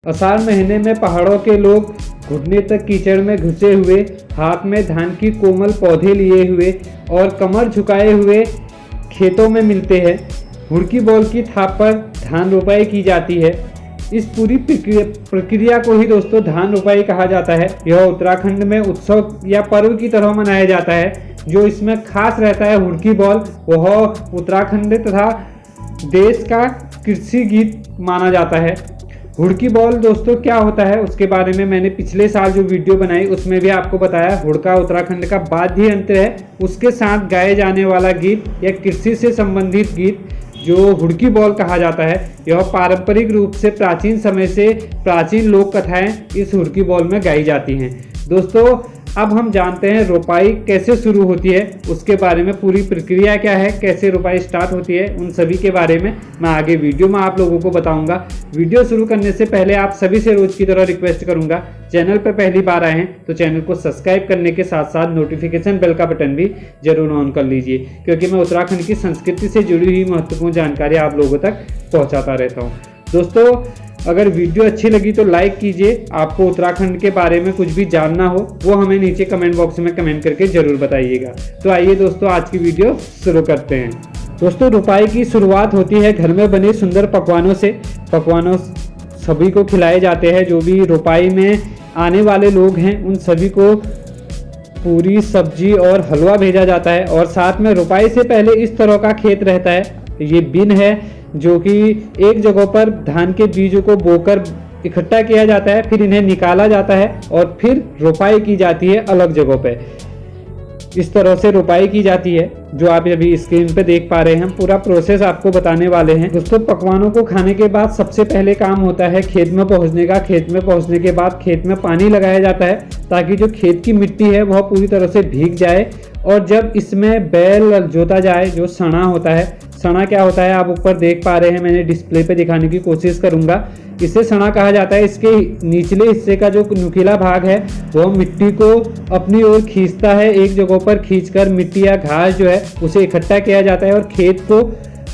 आषाढ़ महीने में पहाड़ों के लोग घुटने तक कीचड़ में घुसे हुए, हाथ में धान की कोमल पौधे लिए हुए और कमर झुकाए हुए खेतों में मिलते हैं। हुड़की बॉल की थाप पर धान रोपाई की जाती है। इस पूरी प्रक्रिया को ही दोस्तों धान रोपाई कहा जाता है। यह उत्तराखंड में उत्सव या पर्व की तरह मनाया जाता है। जो इसमें खास रहता है हुड़की बॉल, वह उत्तराखंड तथा देश का कृषि गीत माना जाता है। हुड़की बॉल दोस्तों क्या होता है उसके बारे में मैंने पिछले साल जो वीडियो बनाई उसमें भी आपको बताया। हुड़का उत्तराखंड का वाद्य यंत्र है, उसके साथ गाए जाने वाला गीत या कृषि से संबंधित गीत जो हुड़की बॉल कहा जाता है। यह पारंपरिक रूप से प्राचीन समय से प्राचीन लोक कथाएं इस हुड़की बॉल में गाई जाती हैं। दोस्तों अब हम जानते हैं रोपाई कैसे शुरू होती है, उसके बारे में पूरी प्रक्रिया क्या है, कैसे रोपाई स्टार्ट होती है, उन सभी के बारे में मैं आगे वीडियो में आप लोगों को बताऊंगा। वीडियो शुरू करने से पहले आप सभी से रोज की तरह रिक्वेस्ट करूंगा, चैनल पर पहली बार आए हैं तो चैनल को सब्सक्राइब करने के साथ साथ नोटिफिकेशन बेल का बटन भी जरूर ऑन कर लीजिए, क्योंकि मैं उत्तराखंड की संस्कृति से जुड़ी हुई महत्वपूर्ण जानकारी आप लोगों तक पहुँचाता रहता हूँ। दोस्तों अगर वीडियो अच्छी लगी तो लाइक कीजिए। आपको उत्तराखंड के बारे में कुछ भी जानना हो वो हमें नीचे कमेंट बॉक्स में कमेंट करके जरूर बताइएगा। तो आइए दोस्तों आज की वीडियो शुरू करते हैं। दोस्तों रोपाई की शुरुआत होती है घर में बने सुंदर पकवानों से। पकवानों सभी को खिलाए जाते हैं। जो भी रोपाई में आने वाले लोग हैं उन सभी को पूरी सब्जी और हलवा भेजा जाता है। और साथ में रोपाई से पहले इस तरह का खेत रहता है, ये बिन है जो कि एक जगह पर धान के बीजों को बोकर इकट्ठा किया जाता है, फिर इन्हें निकाला जाता है और फिर रोपाई की जाती है अलग जगहों पे। इस तरह से रोपाई की जाती है जो आप अभी स्क्रीन पे देख पा रहे हैं। हम पूरा प्रोसेस आपको बताने वाले हैं। दोस्तों पकवानों को खाने के बाद सबसे पहले काम होता है खेत में पहुंचने का। खेत में पहुंचने के बाद खेत में पानी लगाया जाता है ताकि जो खेत की मिट्टी है वह पूरी तरह से भीग जाए। और जब इसमें बैल जोता जाए, जो सणा होता है, सणा क्या होता है आप ऊपर देख पा रहे हैं, मैंने डिस्प्ले पे दिखाने की कोशिश करूंगा। इसे सणा कहा जाता है। इसके निचले हिस्से का जो नुकीला भाग है वह मिट्टी को अपनी ओर खींचता है। एक जगह पर खींचकर मिट्टी या घास जो है उसे इकट्ठा किया जाता है और खेत को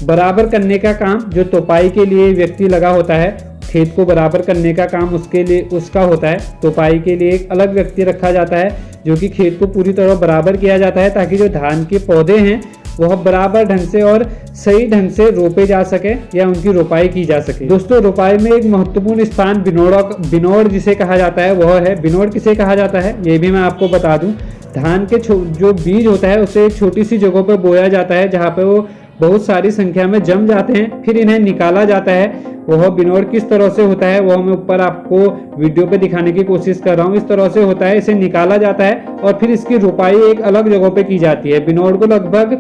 बराबर करने का काम जो तोपाई के लिए व्यक्ति लगा होता है, खेत को बराबर करने का काम उसका होता है। तोपाई के लिए एक अलग व्यक्ति रखा जाता है जो कि खेत को पूरी तरह बराबर किया जाता है ताकि जो धान के पौधे हैं वह बराबर ढंग से और सही ढंग से रोपे जा सके या उनकी रोपाई की जा सके। दोस्तों रोपाई में एक महत्वपूर्ण स्थान बिनोड़ जिसे कहा जाता है वह है। बिनोड़ किसे कहा जाता है ये भी मैं आपको बता दूं। धान के जो बीज होता है उसे एक छोटी सी जगह पर बोया जाता है जहाँ पे वो बहुत सारी संख्या में जम जाते हैं, फिर इन्हें निकाला जाता है। वह बिनोड़ किस तरह से होता है वह मैं ऊपर आपको वीडियो पे दिखाने की कोशिश कर रहा हूँ। इस तरह से होता है, इसे निकाला जाता है और फिर इसकी रोपाई एक अलग जगह पे की जाती है। बिनोड़ को लगभग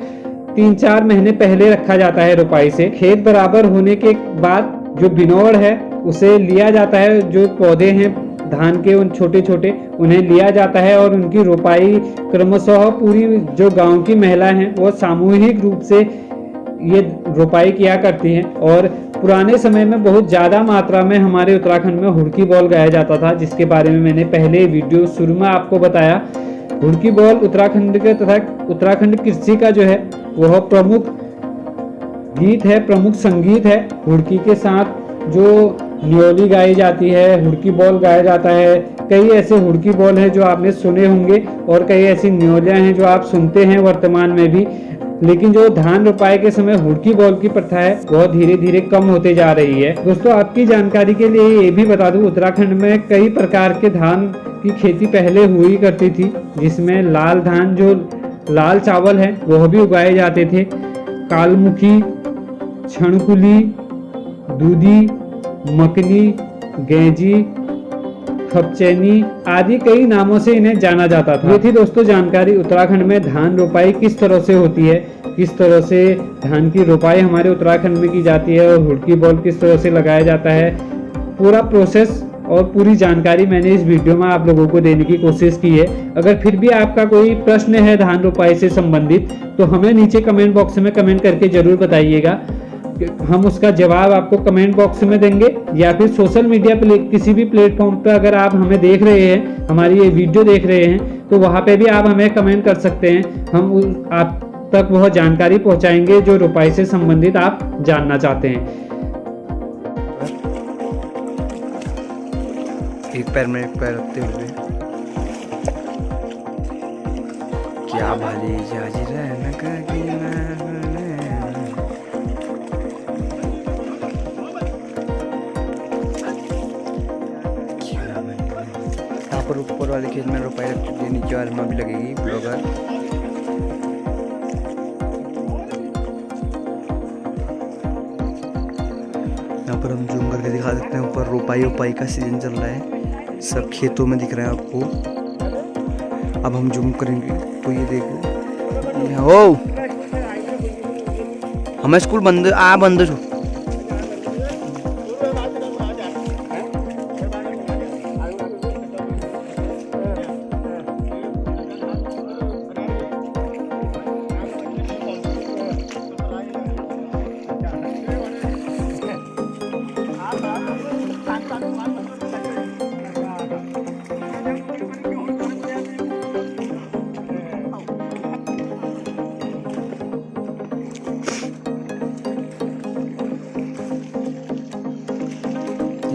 3-4 महीने पहले रखा जाता है रोपाई से। खेत बराबर होने के बाद जो बिनोड़ है उसे लिया जाता है। जो पौधे हैं धान के उन छोटे छोटे उन्हें लिया जाता है और उनकी रोपाई क्रमशः पूरी जो गांव की महिला हैं वो सामूहिक रूप से ये रोपाई किया करती हैं। और पुराने समय में बहुत ज़्यादा मात्रा में हमारे उत्तराखंड में हुड़की बॉल गाया जाता था, जिसके बारे में मैंने पहले वीडियो शुरू में आपको बताया। हुड़की बॉल उत्तराखंड के तथा उत्तराखंड कृषि का जो है वह प्रमुख गीत है, प्रमुख संगीत है। हुड़की के साथ जो न्योली गाई जाती है, हुड़की बॉल गाया जाता है। कई ऐसे हुड़की बॉल हैं जो आपने सुने होंगे और कई ऐसी न्योलियां हैं जो आप सुनते हैं वर्तमान में भी। लेकिन जो धान रोपाई के समय हुड़की बॉल की प्रथा है वह धीरे धीरे कम होते जा रही है। दोस्तों आपकी जानकारी के लिए ये भी बता दूं, उत्तराखंड में कई प्रकार के धान की खेती पहले हुई करती थी, जिसमें लाल धान जो लाल चावल है वह भी उगाए जाते थे। कालमुखी, क्षणकुली, दूधी, मकनी, गेंजी, खपचैनी आदि कई नामों से इन्हें जाना जाता था। ये थी दोस्तों जानकारी उत्तराखंड में धान रोपाई किस तरह से होती है, किस तरह से धान की रोपाई हमारे उत्तराखंड में की जाती है और हुड़की बॉल किस तरह से लगाया जाता है। पूरा प्रोसेस और पूरी जानकारी मैंने इस वीडियो में आप लोगों को देने की कोशिश की है। अगर फिर भी आपका कोई प्रश्न है धान रोपाई से संबंधित तो हमें नीचे कमेंट बॉक्स में कमेंट करके जरूर बताइएगा। हम उसका जवाब आपको कमेंट बॉक्स में देंगे या फिर सोशल मीडिया पे किसी भी प्लेटफॉर्म पे अगर आप हमें देख रहे हैं, हमारी ये वीडियो देख रहे हैं, तो वहाँ पे भी आप हमें कमेंट कर सकते हैं। हम आप तक वह जानकारी पहुँचाएंगे जो रोपाई से संबंधित आप जानना चाहते हैं। एक पैर में एक पैर रखते हुए। क्या भली जाजी रहना कहीं ना। यहाँ पर ऊपर वाले खेत में रुपए रख चुके, नीचे वाले में भी लगेगी ब्लॉगर। यहाँ पर हम जूम करके दिखा सकते हैं, ऊपर रोपाई का सीजन चल रहा है, सब खेतों में दिख रहा है आपको। अब हम जूम करेंगे तो ये देखो, ओ हमें स्कूल बंद बंद छो।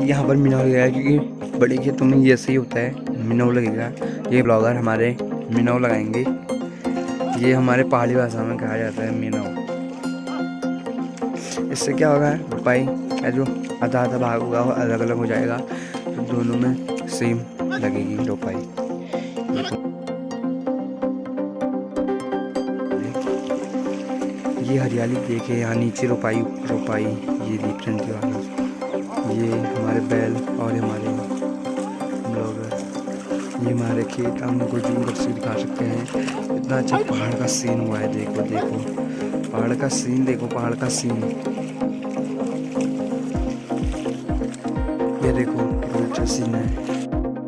यहाँ पर मिनाव लगेगा क्योंकि बड़े खेतों में ये ऐसे ही होता है, मिनाव लगेगा। ये ब्लॉगर हमारे मिनाव लगाएंगे, ये हमारे पहाड़ी भाषा में कहा जाता है मिनाव। इससे क्या होगा, रुपाई का जो आधा आधा भाग होगा वो अलग अलग हो जाएगा, तो दोनों में सेम लगेगी रुपाई। ये हरियाली देखे, यहाँ नीचे रुपाई ये डिफरेंट वाली, ये हमारे बैल और हमारे ब्लॉगर, ये हमारे खेत। हम उनको जूम कर से दिखा सकते हैं। इतना अच्छा पहाड़ का सीन हुआ है, देखो पहाड़ का सीन, देखो पहाड़ का सीन, ये देखो बहुत अच्छा सीन है।